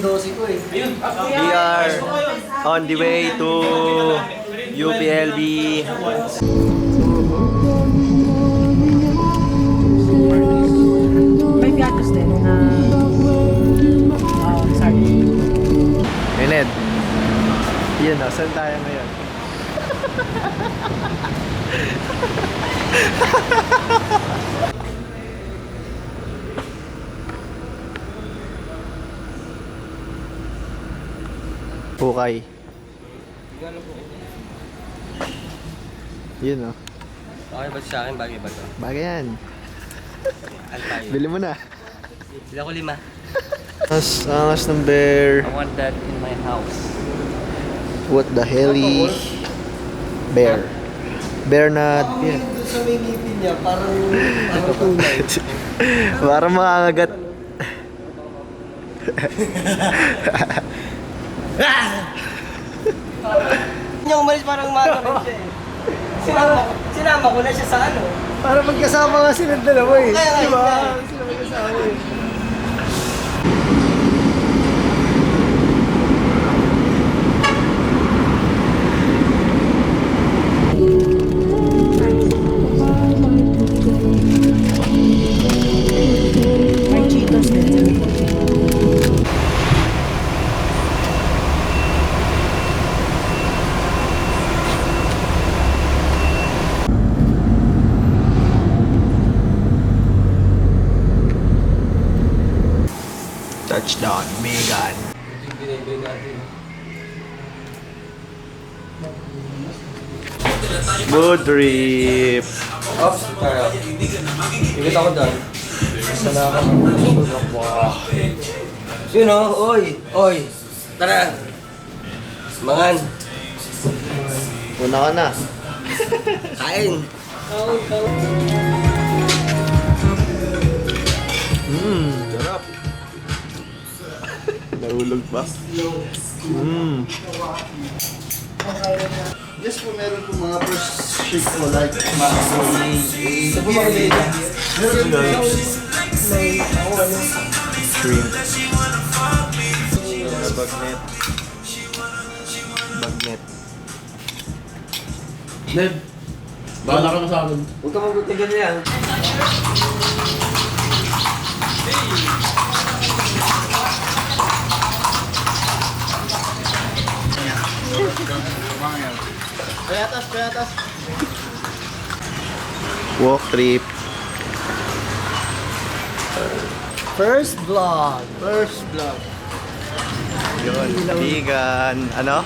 dosi ko eh. We are on the way to UPLB. May gatos din na sardine. Hey Ned, yun o, saan tayo ngayon? Pukay. Yun o. Okay ba sa akin? Bagay ba ito? Bagay yan. Altayo. Bili mo na. Sila ko 5. Angas ng bear. I want that in my house. What the hell bear. Bear na... Yeah. Doon sa may ngipin niya, parang tunay. Para makakagat. Niya umalis parang mano rin siya eh. Sinama ko na siya sa ano. Para magkasama nga silang dalawa eh. Kaya nga, Diba? kaya. Sila magkasama eh. May Cheetos din. Touchdown, Megan. Good trip. Ops, kaya. Ikit ako doon. Sana ako. Yun o, oy, oy. Tara. Mangan. Una ka na. Kain. Sarap. Nahulog pa. Yes po, meron po mga first shake po like macaroni. Sa bumalik na. Shrimp. Bagnet. Bagnet. Ned, bahala ka na sa akin. Huwag ka magtitigan na yan. Payatas. Walk trip. First vlog. First vlog. Yun, vegan. Ano?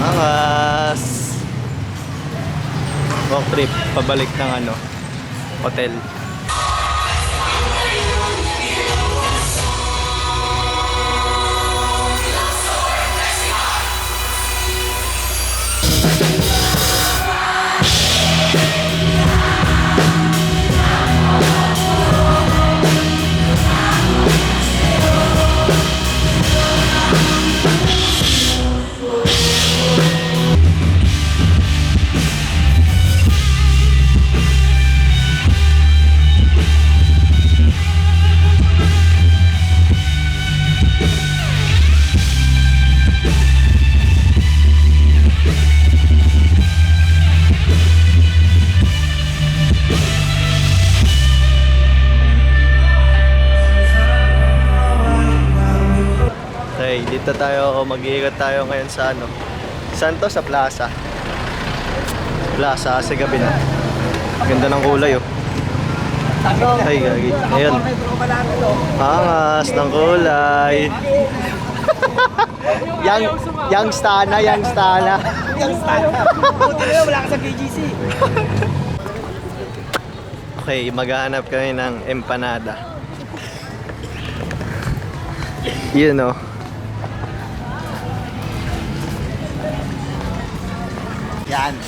Angas. Walk trip. Pabalik ng ano? Hotel. Okay, dito tayo, mag-iikot tayo ngayon sa ano? Saan to? Sa plaza. Plaza, kasi gabi na. Ganda ng kulay oh. Ay, gagi. Ayun. Angas ng kulay. Yang stana. Wala ka sa KGC. Okay, maghahanap kami ng empanada. Yun oh. Yan.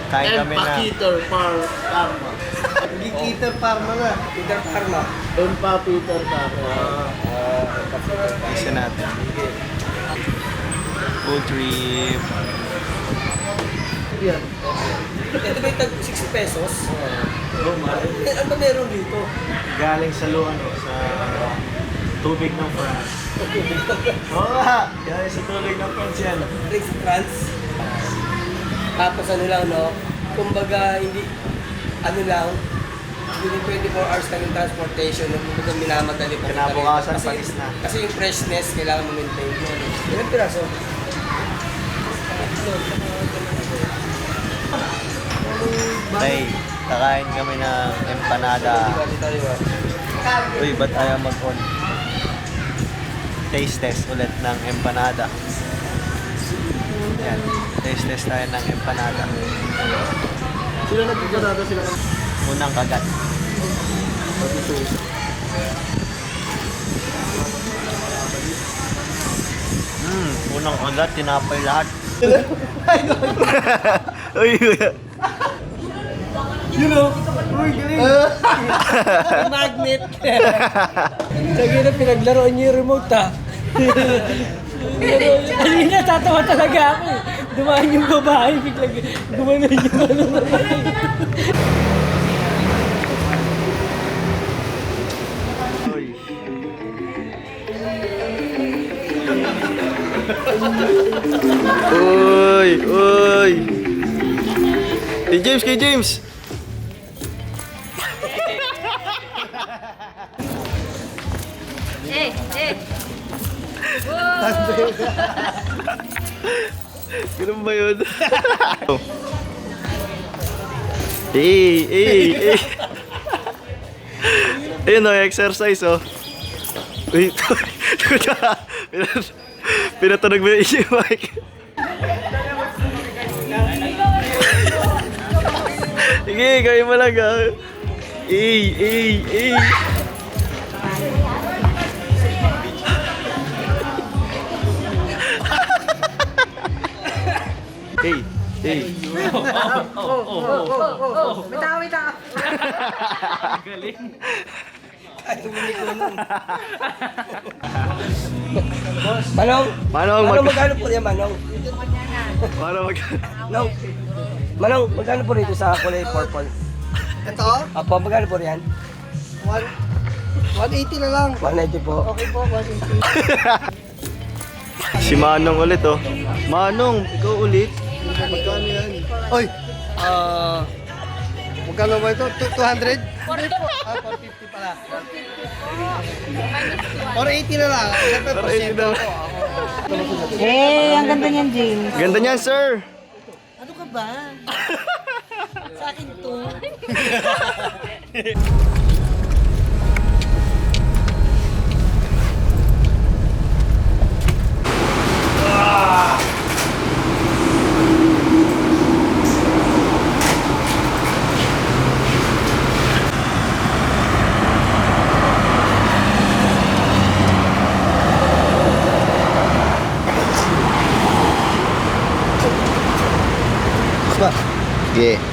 Kain kami na. Peter Parma. Hindi Peter Parma na. Peter Parma. Doon pa Peter Parma. Isa natin. Food trip. yan. Ito ba yung tag 60 pesos? Ano ba meron dito? Galing sa sa tubig ng France. Oo nga, galing sa tubig ng France yan. Like sa trans. Tapos ano lang, no? Kumbaga, hindi, ano lang, within 24 hours lang yung transportation, kumbaga minamadali po. Kinabukasan, Kasi- palis na. Kasi yung freshness, kailangan ma-maintain mo. Ilang piraso? Tay, kakain kami ng empanada. Uy, ba't ayaw mag-on? Taste test ulit ng empanada. Yan, taste test tayo ng empanada. Sila nagpipirado sila. Unang kagat. Unang kagat, tinapay lahat. Uy, You know, uy, galing. Magnet. Sige na, pinaglaruan niyo yung remote, ha? Kanina, tatawa talaga ako, eh. Dumaan yung babae, biglang gumanon yung ano babae. Uy. Uy, uy. Kay James. Ganun ba yun? Eh. Ayun o, exercise oh. Uy, pinatunog mo yung mic. Sige, gawin mo lang ah. Eh. Hey. Galing. Manong, Manong, magkano po yan, Manong? Para Manong, magkano po rito sa kulay purple? Ito, Apo, magkano po yan? 180 na lang. 190 po. Okay po, 180. Si Manong ulit oh. Manong, ikaw ulit. Magkano yan? Oy! Magkano ba ito? 200? 450 pala. 480 na lang. Siyempre, porsyento ako. Ang ganda niyan, James. Ganda niyan, sir. Ano ka ba? Sa akin to. Yeah.